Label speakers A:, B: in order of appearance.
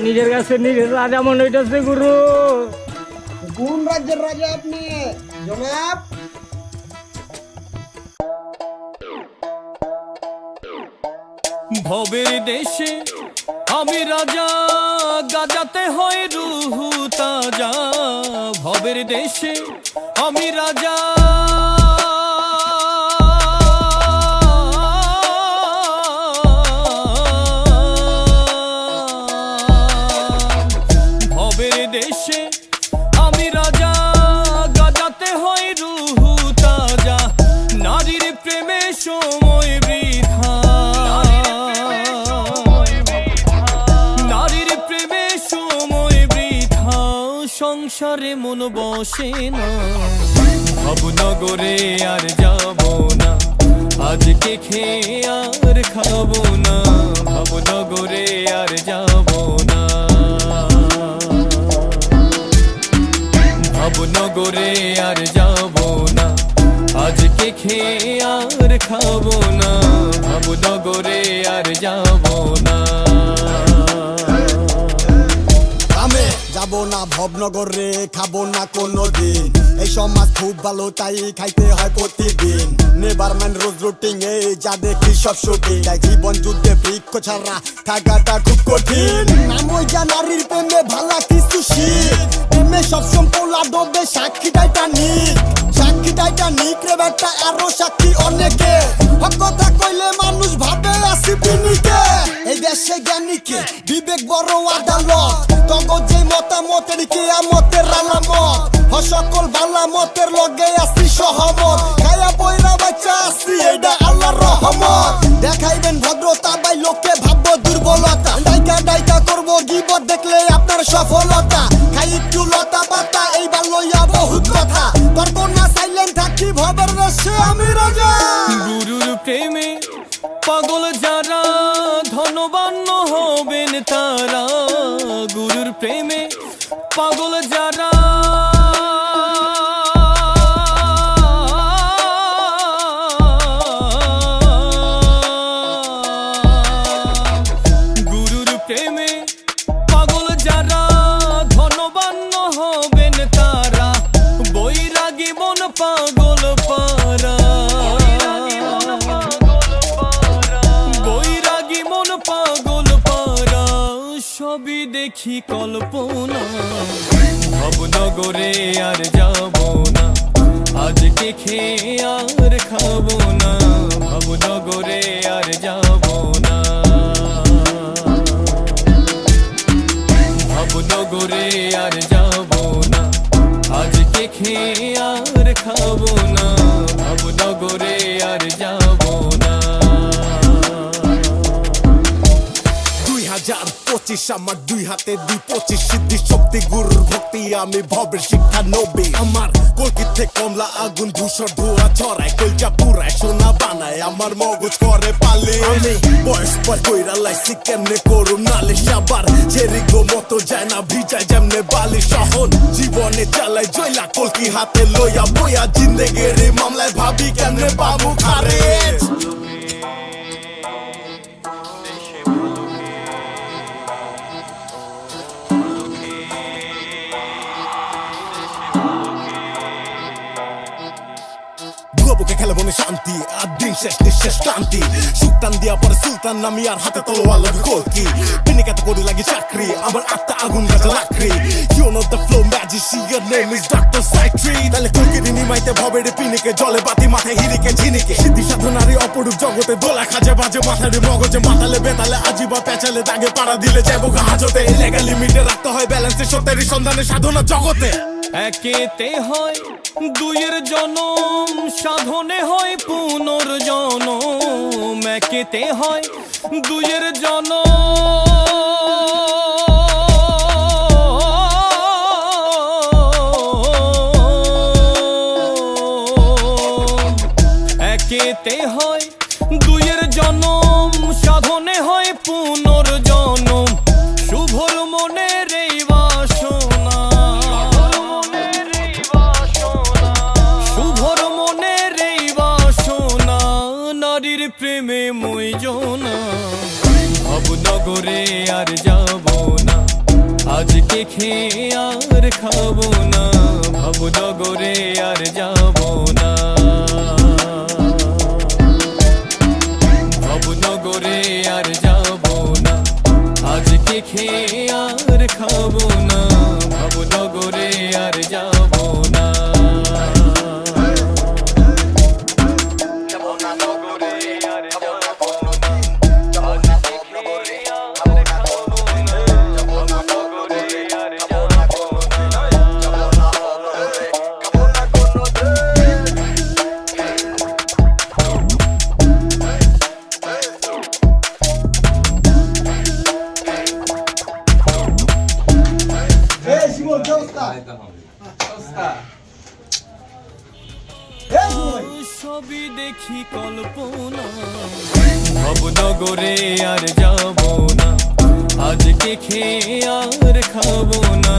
A: নিজের কাছে নিজের রাজা মনে হইতেছে গুরু।
B: কোন রাজ্যের রাজা আপনি জনাব?
C: ভবের দেশে আমি রাজা, গাজাতে হয় রুহু তাজা। ভবের দেশে আমি রাজা, ভবের দেশে আমি রাজা, গাজাতে হয় রুহু তাজা। নারীর প্রেমে সময় বৃথা, নারীর প্রেমে সময় বৃথা। সংসারে মন বসে না, ভবনগরে আর যাব না। আজকে খেয়ে আর খাবো না, ভবনগরে আর যাব না। ভবনগরে আর যাব না, আজকে খেয়ে আর খাবো না, ভবনগরে আর যাব না।
B: আমি যাব না ভবনগরে, খাবো না কোনো দিন। এই সমাজ খুব ভালো তাই খাইতে হয় প্রতিদিন। নেভারম্যান রোজ রুটিং, এই যা দেখি সব শুটিং। তাই জীবন যুদ্ধে বৃক্ষ ছাড়া থাকাটা খুব কঠিন। নাম ওই যা নারীর প্রেমে ভালা কিছু শীত। প্রেমে সবসময় পোলা ডোবে, সাক্ষী টাইটানিক। সাক্ষী টাইটানিক রে বেটা, আরো সাক্ষী অনেকে। হক কথা কইলে মানুষ ভাবে আসি পিনিকে। এই দেশে জ্ঞানীকে বিবেক বড় আদালত। তগো যে মতামতের কিয়ামতের আলামত। সকল বালা মতের লগে আসি সহমত। খায়া বইরা বাচ্চা আসি, এইটা আল্লাহর রহমত। দেখাইবেন ভদ্রতা, বাই লোকে ভাববো দুর্বলতা। ডাইকা ডাইকা করবো গিবত, দেখলে আপনার সফলতা। খাই একটু লতা পাতা, এইবার লইয়া বহুত কথা। পারবো না সাইলেন্ট থাকি, ভবের দেশে আমি রাজা।
C: গুরুর প্রেমে পাগল যারা, ধনবান হবেন তারা। গুরুর প্রেমে পাগল যারা, গুরুর প্রেমে পাগল যারা, ধনবান হবেন তারা। বৈরাগী মন পাগল পারা, বৈরাগী মন পাগল পারা। সবই দেখি কল্পনা, ভবনগরে আর যাব না। আজকে খেয়ে আর খাবো না, ভবনগরে আর যাব না। ভবনগরে আর যাব না, আজকে খেয়ে আর খাবো না, ভবনগরে আর যাব না।
B: 2025 আমার দুই হাতে 225। সিদ্ধি শক্তি গুরুর ভক্তি, আমি ভবের শিক্ষা নবী। আমার কলকিতে কমলা আগুন, ধূসর ধোয়া ছড়ায়। কলজা পুরায় সোনা বানায়, আমার মগজ করে পালে। আমি বয়স পর কইরা লাইছি, কেমনে করুম নালিশ। আবার ছেড়ি গো মতো যায় না, ভিজায় যেমনে বালি শহর। জীবনে চালাই জয়লা, কলকি হাতে লইয়া বইয়া। জিন্দেগির মামলায় ভাবি কেমনে বাবু খারেজ। বুকে খেলে বনে শান্তি, আর দিন শেষ নিঃশেষ ক্লান্তি। সুলতান দিয়া পরে সুলতান, আমি আর হাতে তলোয়ার লাগে কলকি। পিনিকাতে করি লাগে চাকরি, আমার আত্মা আগুন গাছে লাকড়ি। You know the flow magician, your name is Dr. Saitri। তাহলে কলকি নিমাইতে ভবের পিনিকে, জলে বাতি মাথায় হিরিকে ঝিনিকে। সিদ্ধি সাধনারী অপরূপ জগতে, দোলা খাজে বাজে মাথায় মগজে। মাতালে বেতালে আজিবা পেঁচালে, দাগে পাড়া দিলে যাবো হাজতে। লেগা লিমিটে রাখতে হয় ব্যালেন্সে, সত্যেরই সন্ধানে সাধনা জগতে।
C: একেতে হয় দুইয়ের জনম, সাধনে হয় পুনর্জনম। একেতে হয় দুইয়ের জনম, একেতে হয় দুইয়ের জনম, সাধনে হয় পুনর্জনম। শুভর মনের এই বাসনা, শুভর মনের এই বাসনা। নারীর প্রেমে মই জনা, ভবনগরে আর যাব না। আজকে খেয়ে আর খাবো না, ভবনগরে আর যাবো না, ভবনগরে আর যাবো না, আজকে খেয়ে আর খাবো না, ভবনগরে আর যাবো না। সবই দেখি কল্পনা, ভবনগরে আর যাবো না, আজকে খেয়ে আর খাবো না,